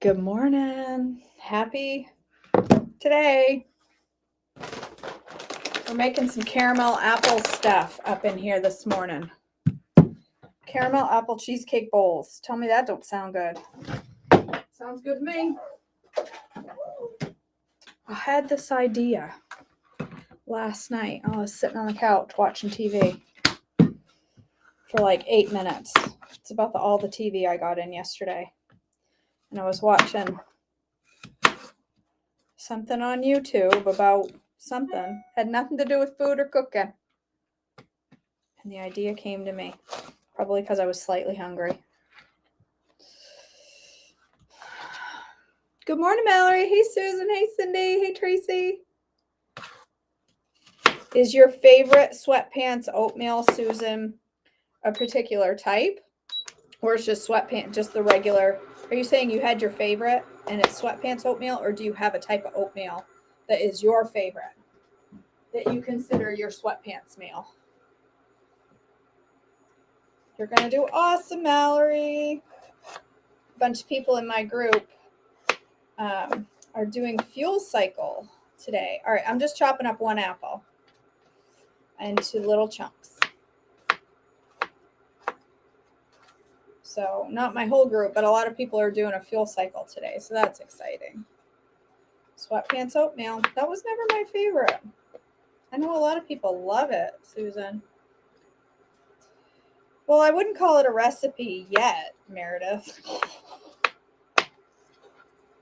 Good morning. Happy today. We're making some caramel apple stuff up in here this morning. Caramel apple cheesecake bowls. Tell me that don't sound good. Sounds good to me. I had this idea last night. I was sitting on the couch watching TV for like 8 minutes. It's about all the TV I got in yesterday. And I was watching something on YouTube about something. Had nothing to do with food or cooking. And the idea came to me. Probably because I was slightly hungry. Good morning, Mallory. Hey, Susan. Hey, Cindy. Hey, Tracy. Is your favorite sweatpants oatmeal, Susan, a particular type? Or it's just sweatpants, just the regular? Are you saying you had your favorite and it's sweatpants oatmeal? Or do you have a type of oatmeal that is your favorite that you consider your sweatpants meal? You're going to do awesome, Mallory. A bunch of people in my group are doing fuel cycle today. All right, I'm just chopping up one apple into little chunks. So not my whole group, but a lot of people are doing a fuel cycle today. So that's exciting. Sweatpants oatmeal. That was never my favorite. I know a lot of people love it, Susan. Well, I wouldn't call it a recipe yet, Meredith.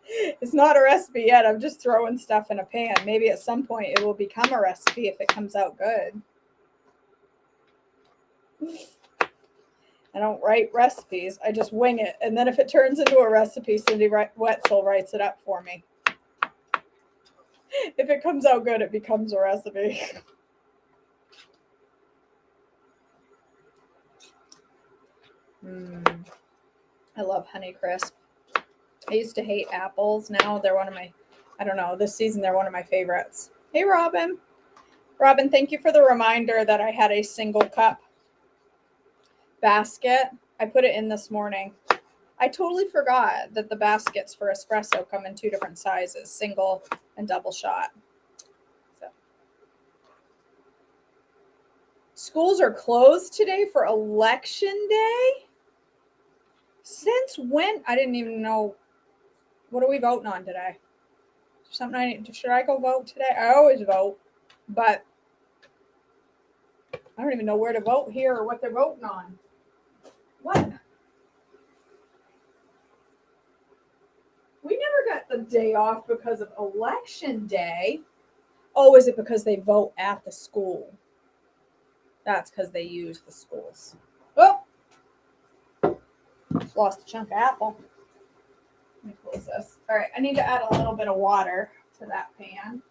It's not a recipe yet. I'm just throwing stuff in a pan. Maybe at some point it will become a recipe if it comes out good. I don't write recipes. I just wing it. And then if it turns into a recipe, Cindy Wetzel writes it up for me. If it comes out good, it becomes a recipe. I love Honeycrisp. I used to hate apples. Now they're one of my, I don't know, this season they're one of my favorites. Hey, Robin. Robin, thank you for the reminder that I had a single cup basket. I put it in this morning. I totally forgot that the baskets for espresso come in 2 different sizes, single and double shot. So. Schools are closed today for election day? Since when? I didn't even know. What are we voting on today? Should I go vote today? I always vote, but I don't even know where to vote here or what they're voting on. What? We never got the day off because of election day. Oh, is it because they vote at the school? That's because they use the schools. Oh, lost a chunk of apple. Let me close this. All right, I need to add a little bit of water to that pan.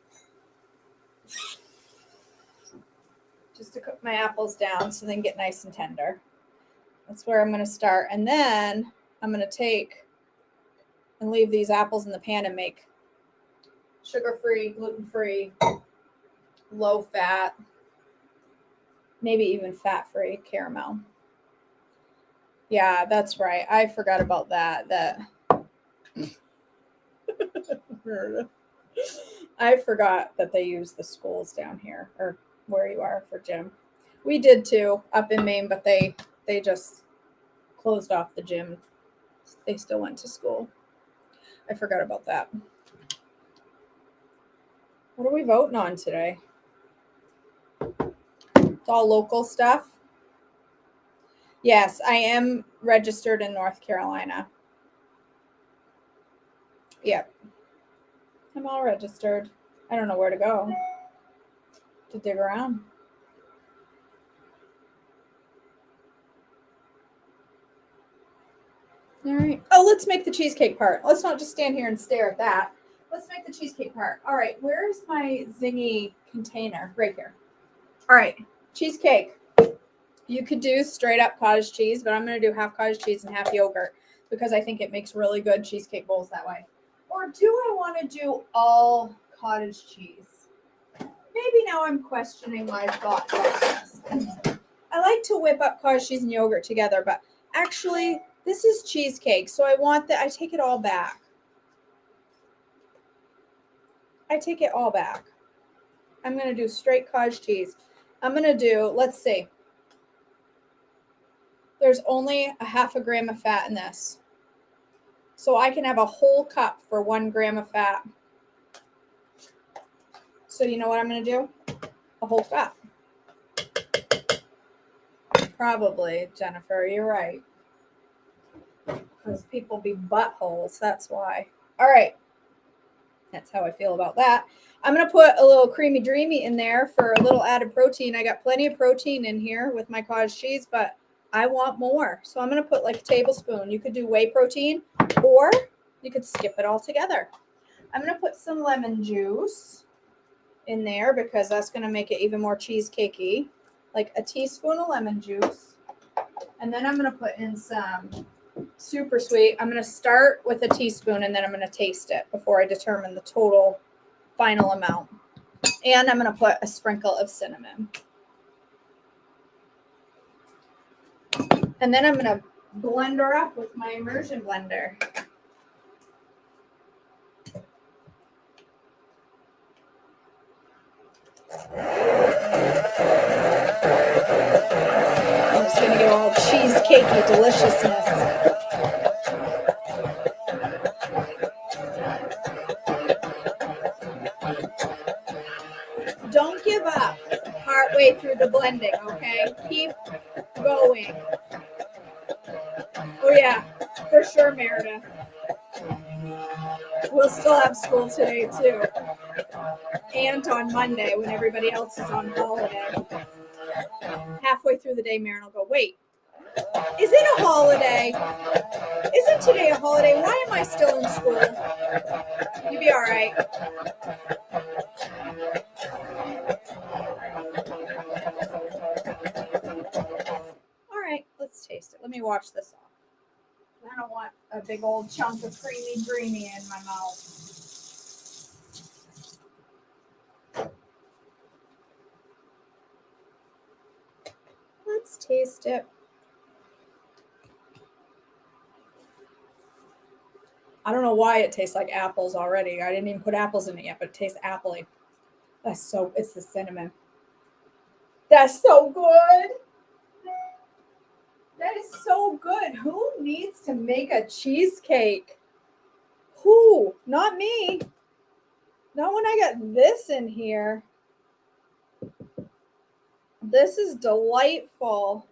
Just to cook my apples down so they can get nice and tender. That's where I'm going to start. And then I'm going to take and leave these apples in the pan and make sugar-free, gluten-free, low-fat, maybe even fat-free caramel. Yeah, that's right. I forgot about that. I forgot that they use the schools down here, or where you are for gym. We did too up in Maine, but they just closed off the gym. They still went to school. I forgot about that. What are we voting on today? It's all local stuff. Yes, I am registered in North Carolina. Yep. I'm all registered. I don't know where to go to dig around. All right. Oh, let's make the cheesecake part. Let's not just stand here and stare at that. Let's make the cheesecake part. All right. Where's my zingy container? Right here. All right. Cheesecake. You could do straight up cottage cheese, but I'm going to do half cottage cheese and half yogurt because I think it makes really good cheesecake bowls that way. Or do I want to do all cottage cheese? Maybe now I'm questioning my thought process. I like to whip up cottage cheese and yogurt together, but actually this is cheesecake. So I take it all back. I take it all back. I'm going to do straight cottage cheese. I'm going to do, let's see. There's only a half a gram of fat in this. So I can have a whole cup for 1 gram of fat. So you know what I'm going to do? A whole cup. Probably, Jennifer, you're right. Because people be buttholes, that's why. All right. That's how I feel about that. I'm going to put a little creamy dreamy in there for a little added protein. I got plenty of protein in here with my cottage cheese, but I want more. So I'm going to put like a tablespoon. You could do whey protein or you could skip it all together. I'm going to put some lemon juice in there because that's going to make it even more cheesecakey. Like a teaspoon of lemon juice. And then I'm going to put in some super sweet. I'm going to start with a teaspoon and then I'm going to taste it before I determine the total final amount. And I'm going to put a sprinkle of cinnamon. And then I'm going to blend her up with my immersion blender. I'm just going to get all cheesecakey deliciousness. Don't give up partway through the blending, okay? Keep going. Oh, yeah, for sure, Meredith. We'll still have school today, too. And on Monday when everybody else is on holiday. Halfway through the day, Maren will go, wait, is it a holiday? Isn't today a holiday? Why am I still in school? You'll be all right. All right, let's taste it. Let me wash this off. I don't want a big old chunk of creamy dreamy in my mouth. Let's taste it. I don't know why it tastes like apples already. I didn't even put apples in it yet, but it tastes appley. It's the cinnamon. That's so good. That is so good. Who needs to make a cheesecake? Who? Not me. Not when I got this in here. This is delightful.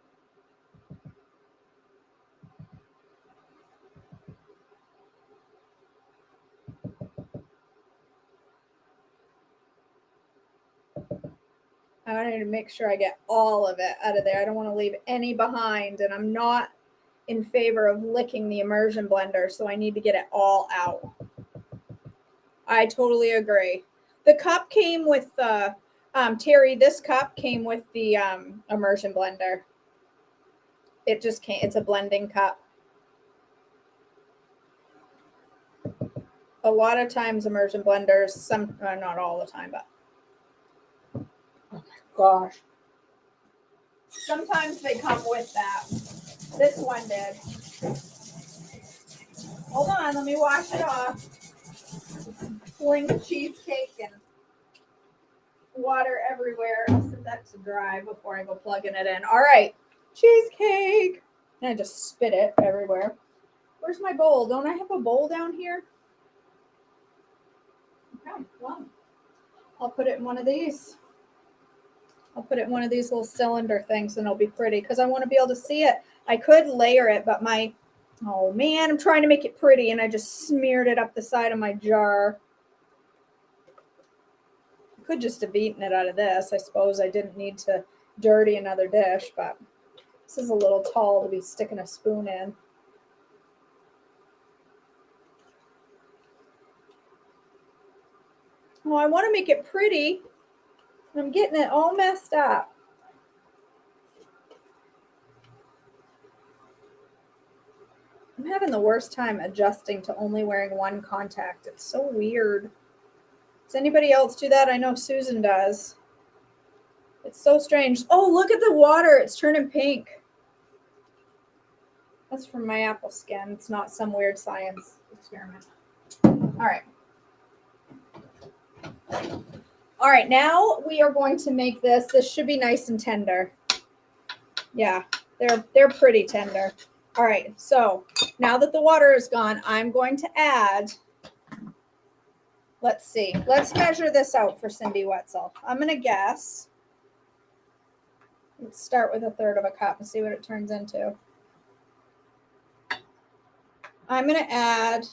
I need to make sure I get all of it out of there. I don't want to leave any behind, and I'm not in favor of licking the immersion blender, so I need to get it all out. I totally agree. The cup came with the Terry. This cup came with the immersion blender. It just can't. It's a blending cup. A lot of times, immersion blenders. Not all the time, but oh my gosh. Sometimes they come with that. This one did. Hold on, let me wash it off. Fling the cheesecake and water everywhere. I'll set that to dry before I go plugging it in. All right, cheesecake. And I just spit it everywhere. Where's my bowl? Don't I have a bowl down here? Okay, well, I'll put it in one of these. I'll put it in one of these little cylinder things and it'll be pretty because I want to be able to see it. I could layer it, but oh man, I'm trying to make it pretty and I just smeared it up the side of my jar. I could just have eaten it out of this. I suppose I didn't need to dirty another dish, but this is a little tall to be sticking a spoon in. Oh, I want to make it pretty. I'm getting it all messed up. I'm having the worst time adjusting to only wearing one contact. It's so weird. Does anybody else do that? I know Susan does. It's so strange. Oh, look at the water. It's turning pink. That's from my apple skin. It's not some weird science experiment. All right. All right, now we are going to make this. This should be nice and tender. Yeah, they're pretty tender. All right, so now that the water is gone, I'm going to add, let's see, let's measure this out for Cindy Wetzel. I'm going to guess. Let's start with 1/3 of a cup and see what it turns into. I'm going to add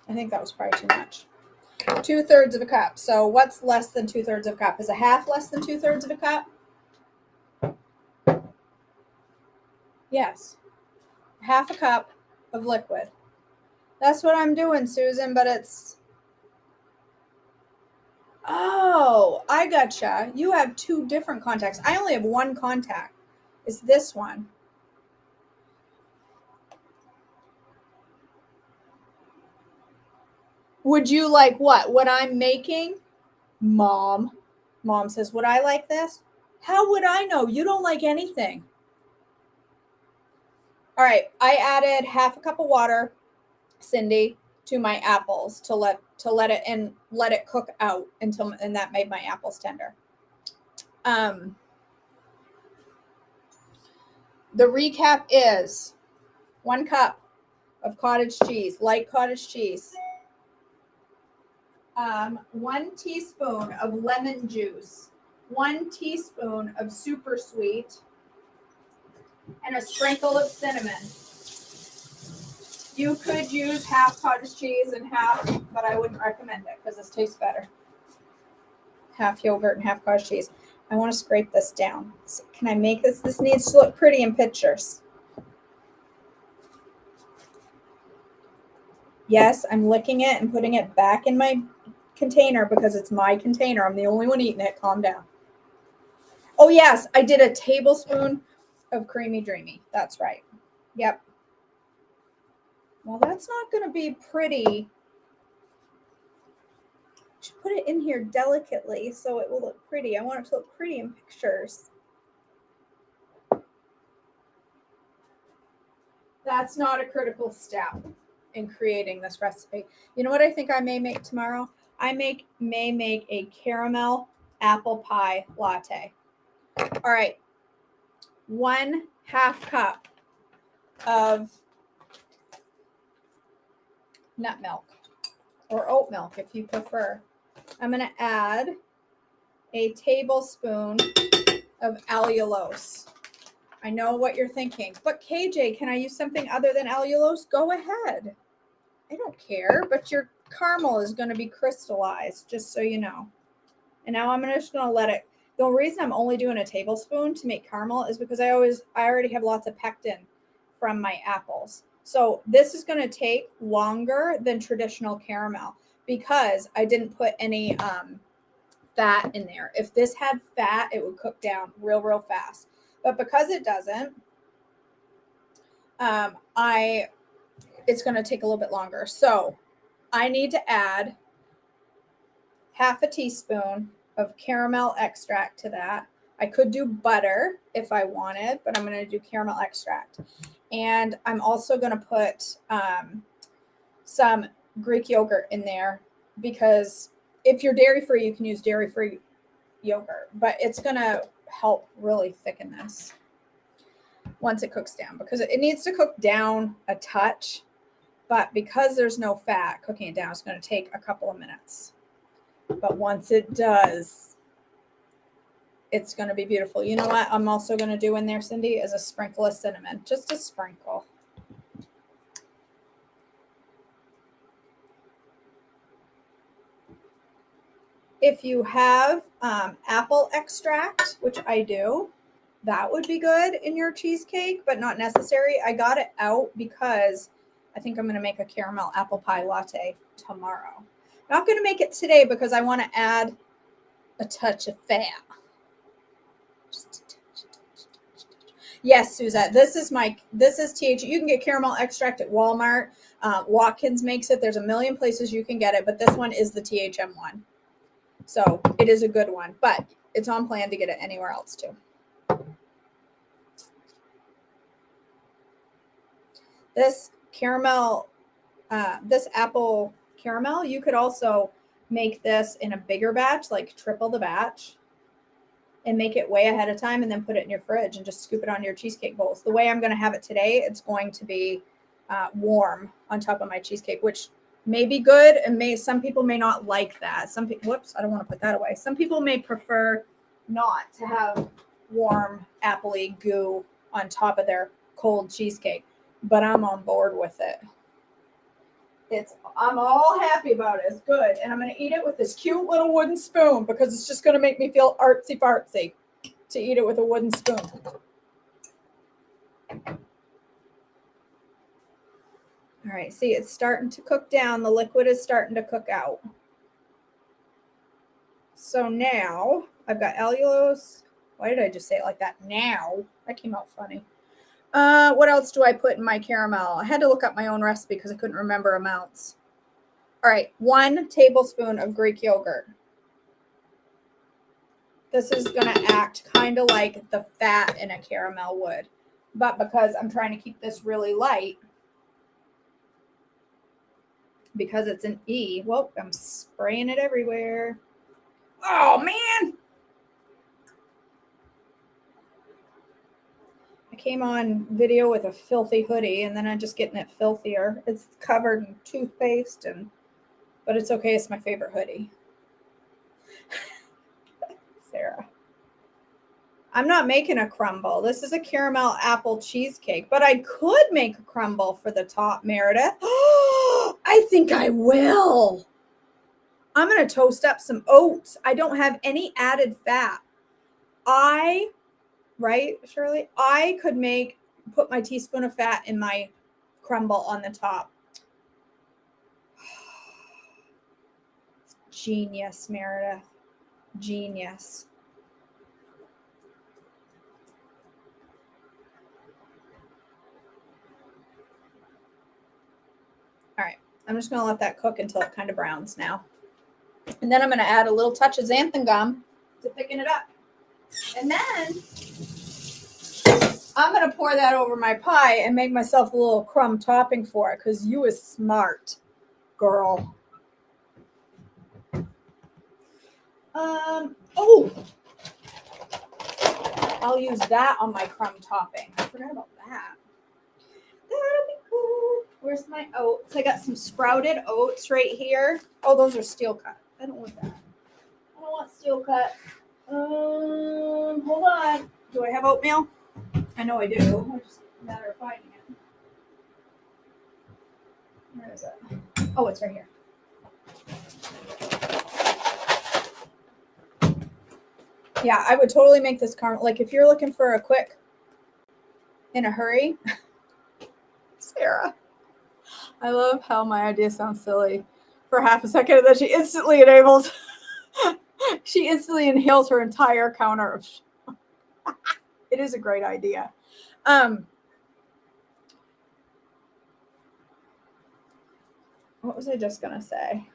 I think that was probably too much. 2/3 of a cup. So what's less than 2/3 of a cup? Is a half less than 2/3 of a cup? Yes. Half a cup of liquid. That's what I'm doing, Susan, but it's... Oh, I gotcha. You have 2 different contacts. I only have 1 contact. It's this one. Would you like what? What I'm making? Mom. Mom says, would I like this? How would I know? You don't like anything. All right. I added half a cup of water, Cindy, to my apples to let it cook out until, and that made my apples tender. The recap is 1 cup of cottage cheese, light cottage cheese, 1 teaspoon of lemon juice, 1 teaspoon of super sweet, and a sprinkle of cinnamon. You could use half cottage cheese and half, but I wouldn't recommend it because this tastes better. Half yogurt and half cottage cheese. I want to scrape this down. So can I make this? This needs to look pretty in pictures. Yes, I'm licking it and putting it back in my container because it's my container. I'm the only one eating it. Calm down. Oh, yes, I did a tablespoon of Creamy Dreamy. That's right. Yep. Well, that's not going to be pretty. I should put it in here delicately so it will look pretty. I want it to look pretty in pictures. That's not a critical step in creating this recipe. You know what I think I may make tomorrow? I may make a caramel apple pie latte. All right. 1/2 cup of nut milk or oat milk if you prefer. I'm going to add a tablespoon of allulose. I know what you're thinking, but KJ, can I use something other than allulose? Go ahead. I don't care, but your caramel is going to be crystallized, just so you know. And now I'm just going to let it. The reason I'm only doing a tablespoon to make caramel is because I already have lots of pectin from my apples. So this is going to take longer than traditional caramel because I didn't put any fat in there. If this had fat, it would cook down real fast. But because it doesn't, it's going to take a little bit longer. So I need to add half a teaspoon of caramel extract to that. I could do butter if I wanted, but I'm going to do caramel extract. And I'm also going to put some Greek yogurt in there because if you're dairy-free, you can use dairy-free yogurt, but it's going to help really thicken this once it cooks down because it needs to cook down a touch, but because there's no fat, cooking it down is going to take a couple of minutes. But once it does, it's going to be beautiful. You know what I'm also going to do in there, Cindy, is a sprinkle of cinnamon. Just a sprinkle. If you have apple extract, which I do, that would be good in your cheesecake, but not necessary. I got it out because I think I'm going to make a caramel apple pie latte tomorrow. Not going to make it today because I want to add a touch of fat. Just a touch. Yes, Suzette, this is TH. You can get caramel extract at Walmart. Watkins makes it. There's a million places you can get it, but this one is the THM one. So it is a good one, but it's on plan to get it anywhere else too. This caramel, this apple caramel, you could also make this in a bigger batch, like triple the batch, and make it way ahead of time and then put it in your fridge and just scoop it on your cheesecake bowls. The way I'm going to have it today, it's going to be warm on top of my cheesecake, which may be good, and some people may not like that. Some people, whoops, I don't want to put that away. Some people may prefer not to have warm appley goo on top of their cold cheesecake, but I'm on board with it. I'm all happy about it. It's good. And I'm going to eat it with this cute little wooden spoon because it's just going to make me feel artsy fartsy to eat it with a wooden spoon. All right, see, it's starting to cook down. The liquid is starting to cook out. So now I've got allulose. Why did I just say it like that? Now. That came out funny. What else do I put in my caramel? I had to look up my own recipe because I couldn't remember amounts. All right, 1 tablespoon of Greek yogurt. This is going to act kind of like the fat in a caramel would. But because I'm trying to keep this really light, because it's an E, whoop, I'm spraying it everywhere. Oh, man. I came on video with a filthy hoodie, and then I'm just getting it filthier. It's covered in toothpaste, but it's okay. It's my favorite hoodie. Sarah. I'm not making a crumble. This is a caramel apple cheesecake, but I could make a crumble for the top, Meredith. I think I will. I'm going to toast up some oats. I don't have any added fat. Right, Shirley? I could put my teaspoon of fat in my crumble on the top. Genius, Meredith. Genius. All right, I'm just going to let that cook until it kind of browns now. And then I'm going to add a little touch of xanthan gum to thicken it up. And then I'm going to pour that over my pie and make myself a little crumb topping for it because you is smart, girl. I'll use that on my crumb topping. I forgot about that. That'll be cool. Where's my oats? I got some sprouted oats right here. Oh, those are steel cut. I don't want that. I don't want steel cut. Hold on. Do I have oatmeal? I know I do. It's just a matter of finding it. Where is it? Oh, it's right here. Yeah, I would totally make this caramel. Like if you're looking for a quick, in a hurry. Sarah. I love how my idea sounds silly for half a second and then she instantly inhales her entire counter of it is a great idea. What was I just going to say?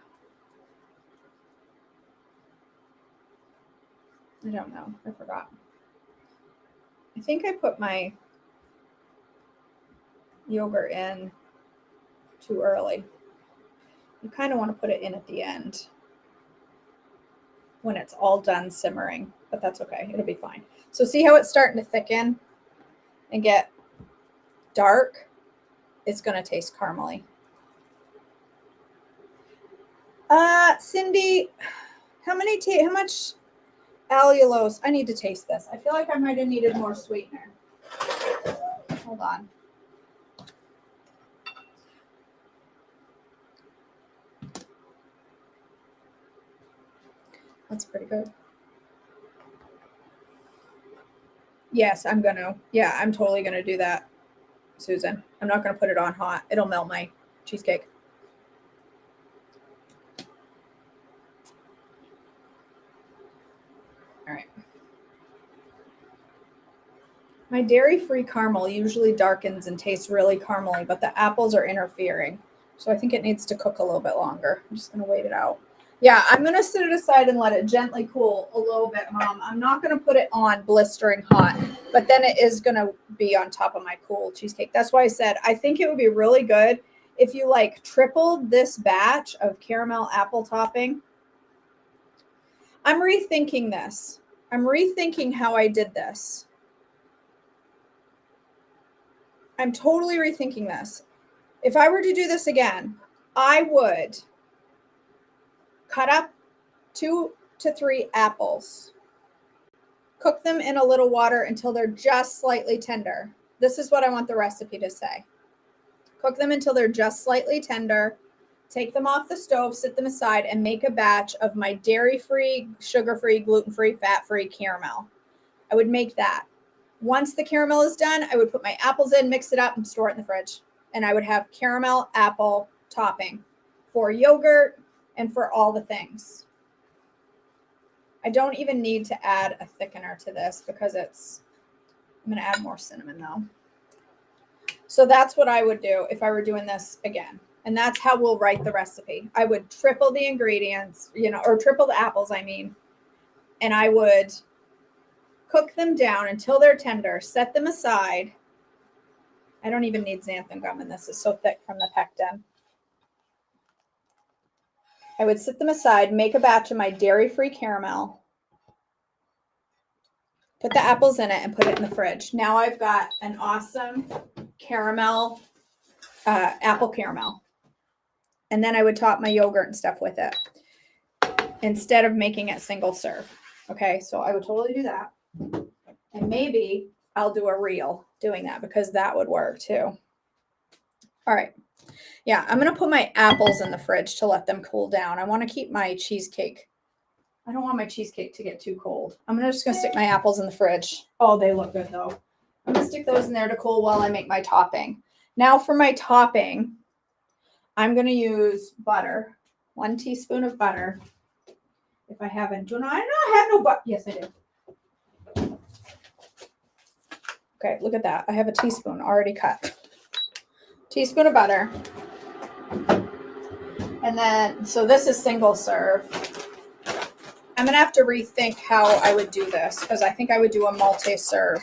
I don't know. I forgot. I think I put my yogurt in too early. You kind of want to put it in at the end when it's all done simmering, but that's okay. It'll be fine. So see how it's starting to thicken and get dark? It's going to taste caramely. Cindy, how much allulose? I need to taste this. I feel like I might have needed more sweetener. Hold on. That's pretty good. Yes, I'm totally going to do that, Susan. I'm not going to put it on hot. It'll melt my cheesecake. All right. My dairy-free caramel usually darkens and tastes really caramely, but the apples are interfering. So I think it needs to cook a little bit longer. I'm just going to wait it out. Yeah, I'm going to set it aside and let it gently cool a little bit, Mom. I'm not going to put it on blistering hot, but then it is going to be on top of my cool cheesecake. That's why I said I think it would be really good if you like tripled this batch of caramel apple topping. I'm rethinking this. I'm rethinking how I did this. I'm totally rethinking this. If I were to do this again, I would cut up 2 to 3 apples. Cook them in a little water until they're just slightly tender. This is what I want the recipe to say. Cook them until they're just slightly tender. Take them off the stove, sit them aside, and make a batch of my dairy-free, sugar-free, gluten-free, fat-free caramel. I would make that. Once the caramel is done, I would put my apples in, mix it up, and store it in the fridge. And I would have caramel apple topping for yogurt and for all the things. I don't even need to add a thickener to this because I'm going to add more cinnamon though. So that's what I would do if I were doing this again. And that's how we'll write the recipe. I would triple the ingredients, or triple the apples, I mean. And I would cook them down until they're tender, set them aside. I don't even need xanthan gum in this. It's so thick from the pectin. I would sit them aside, make a batch of my dairy-free caramel, put the apples in it, and put it in the fridge. Now I've got an awesome caramel, apple caramel. And then I would top my yogurt and stuff with it instead of making it single serve. Okay, so I would totally do that. And maybe I'll do a reel doing that because that would work too. All right. Yeah, I'm going to put my apples in the fridge to let them cool down. I want to keep my cheesecake. I don't want my cheesecake to get too cold. I'm just going to stick my apples in the fridge. Oh, they look good though. I'm going to stick those in there to cool while I make my topping. Now for my topping, I'm going to use butter. 1 teaspoon of butter. If I haven't, do I not have no butter? Yes, I do. Okay, look at that. I have a teaspoon already cut. Teaspoon of butter. And then, so this is single serve. I'm going to have to rethink how I would do this because I think I would do a multi-serve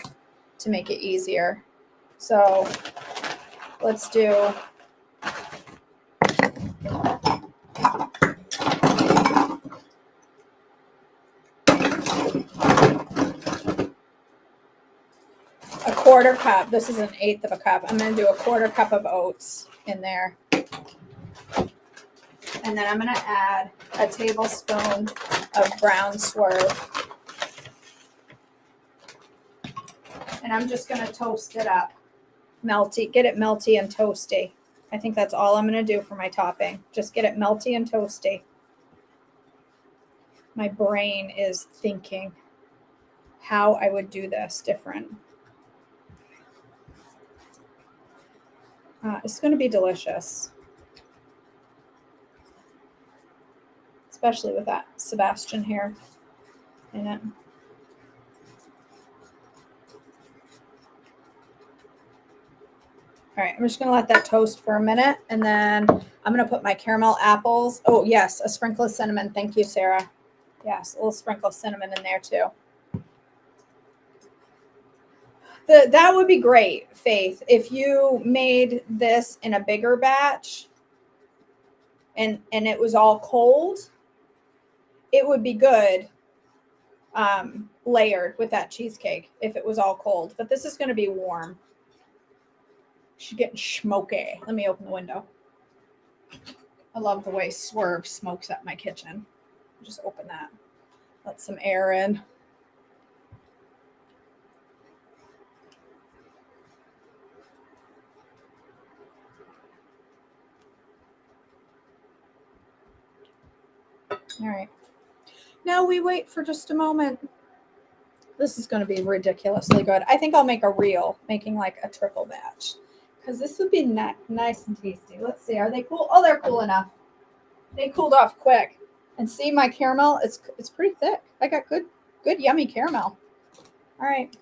to make it easier. So let's do a 1/4 cup. This is 1/8 of a cup. I'm going to do a 1/4 cup of oats in there. And then I'm going to add a tablespoon of brown swerve. And I'm just going to toast it up. Melty, get it melty and toasty. I think that's all I'm going to do for my topping. Just get it melty and toasty. My brain is thinking how I would do this different. It's going to be delicious. Especially with that Sebastian here in it. All right, I'm just going to let that toast for a minute, and then I'm going to put my caramel apples. Oh, yes, a sprinkle of cinnamon. Thank you, Sarah. Yes, a little sprinkle of cinnamon in there, too. That would be great, Faith, if you made this in a bigger batch and it was all cold. It would be good layered with that cheesecake if it was all cold. But this is going to be warm. She's getting smoky. Let me open the window. I love the way Swerve smokes up my kitchen. Just open that. Let some air in. All right. Now we wait for just a moment. This is going to be ridiculously good. I think I'll make a reel making like a triple batch because this would be nice and tasty. Let's see. Are they cool? Oh, they're cool enough. They cooled off quick. And see my caramel? It's pretty thick. I got good yummy caramel. All right.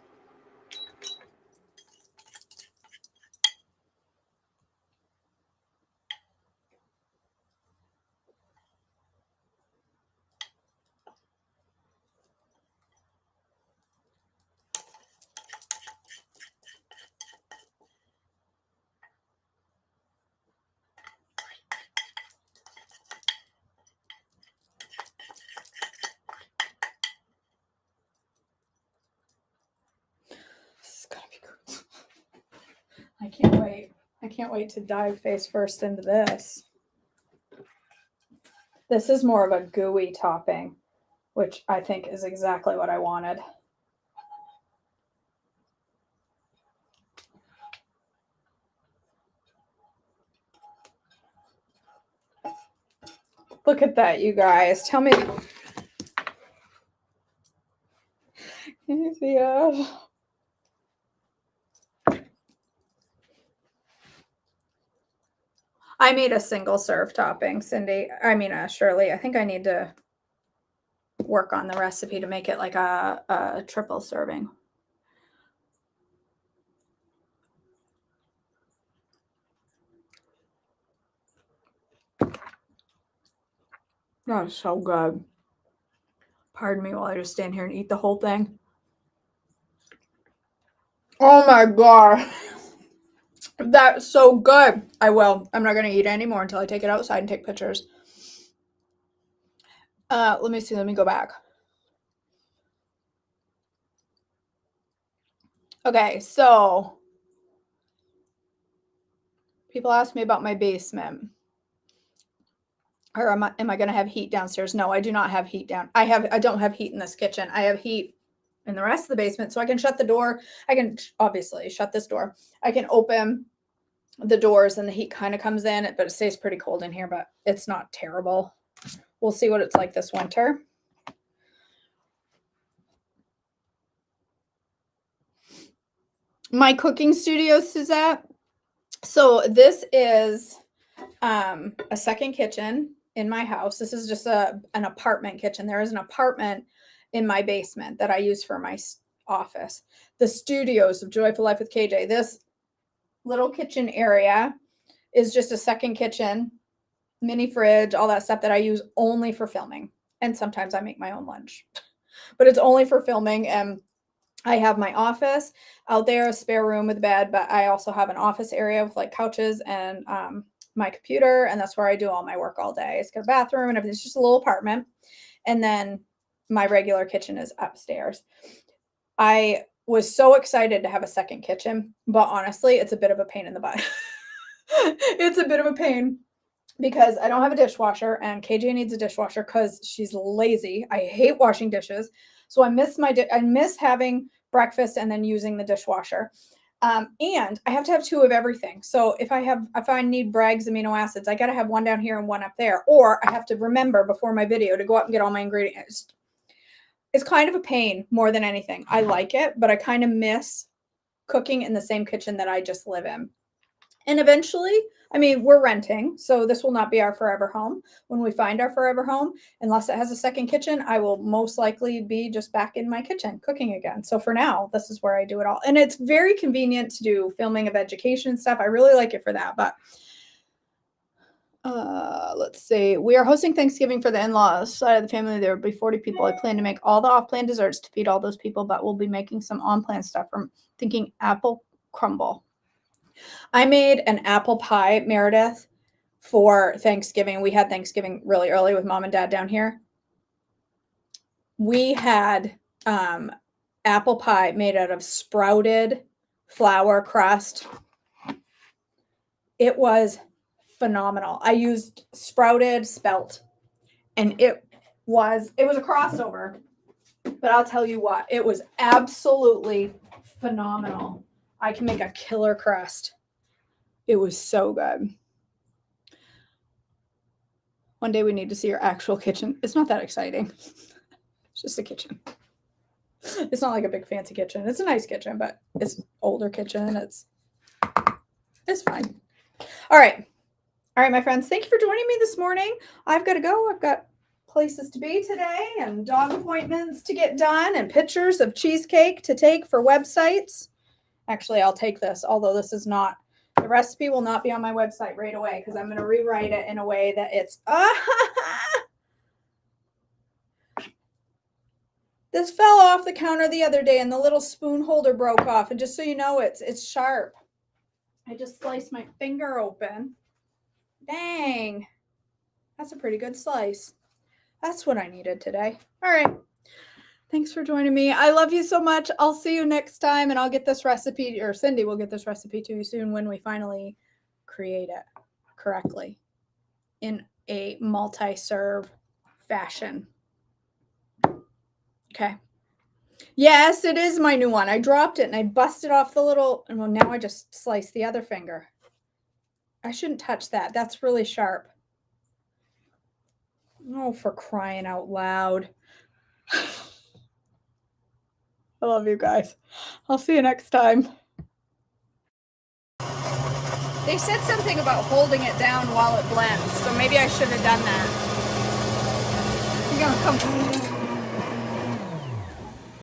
good. I can't wait. I can't wait to dive face first into this. This is more of a gooey topping, which I think is exactly what I wanted. Look at that, you guys. Tell me. Can you see it? I made a single serve topping, Cindy. Shirley. I think I need to work on the recipe to make it like a triple serving. That is so good. Pardon me while I just stand here and eat the whole thing. Oh my god. That's so good. I will. I'm not going to eat anymore until I take it outside and take pictures. Let me see. Let me go back. Okay, so people ask me about my basement. Or am I going to have heat downstairs? No, I do not have heat down. I don't have heat in this kitchen. I have heat in the rest of the basement, so I can shut the door. I can obviously shut this door. I can open the doors and the heat kind of comes in, but it stays pretty cold in here, but it's not terrible. We'll see what it's like this winter. My cooking studio, Suzette. So this is a second kitchen in my house. This is just an apartment kitchen. There is an apartment in my basement that I use for my office. The studios of Joyful Life with KJ. This little kitchen area is just a second kitchen, mini fridge, all that stuff that I use only for filming. And sometimes I make my own lunch, but it's only for filming. And I have my office out there, a spare room with a bed, but I also have an office area with like couches and my computer, and that's where I do all my work all day. It's got a bathroom and everything. It's just a little apartment. And then my regular kitchen is upstairs. I was so excited to have a second kitchen, but honestly, it's a bit of a pain in the butt. It's a bit of a pain because I don't have a dishwasher, and KJ needs a dishwasher because she's lazy. I hate washing dishes. So I miss having breakfast and then using the dishwasher. And I have to have two of everything. So if I need Bragg's amino acids, I got to have one down here and one up there, or I have to remember before my video to go up and get all my ingredients. It's kind of a pain more than anything. I like it, but I kind of miss cooking in the same kitchen that I just live in. And eventually, we're renting, so this will not be our forever home. When we find our forever home, unless it has a second kitchen, I will most likely be just back in my kitchen cooking again. So for now, this is where I do it all. And it's very convenient to do filming of education stuff. I really like it for that. But let's see. We are hosting Thanksgiving for the in-laws side of the family. There will be 40 people. I plan to make all the off-plan desserts to feed all those people, but we'll be making some on-plan stuff. From thinking apple crumble. I made an apple pie, Meredith, for Thanksgiving. We had Thanksgiving really early with mom and dad down here. We had apple pie made out of sprouted flour crust. It was phenomenal. I used sprouted spelt, and it was a crossover. But I'll tell you what, it was absolutely phenomenal. I can make a killer crust. It was so good. One day we need to see your actual kitchen. It's not that exciting. It's just a kitchen. It's not like a big fancy kitchen. It's a nice kitchen, but it's an older kitchen. It's fine. All right, my friends. Thank you for joining me this morning. I've got to go. I've got places to be today and dog appointments to get done and pictures of cheesecake to take for websites. Actually, I'll take this, although this is not. The recipe will not be on my website right away because I'm going to rewrite it in a way that it's This fell off the counter the other day and the little spoon holder broke off. And just so you know, it's sharp. I just sliced my finger open. Dang. That's a pretty good slice. That's what I needed today. All right. Thanks for joining me. I love you so much. I'll see you next time, and I'll get this recipe, or Cindy will get this recipe to you soon when we finally create it correctly in a multi-serve fashion. Okay. Yes, it is my new one. I dropped it and I busted off the little, and well, now I just sliced the other finger. I shouldn't touch that. That's really sharp. Oh, for crying out loud. I love you guys. I'll see you next time. They said something about holding it down while it blends, so maybe I should have done that. You're gonna come.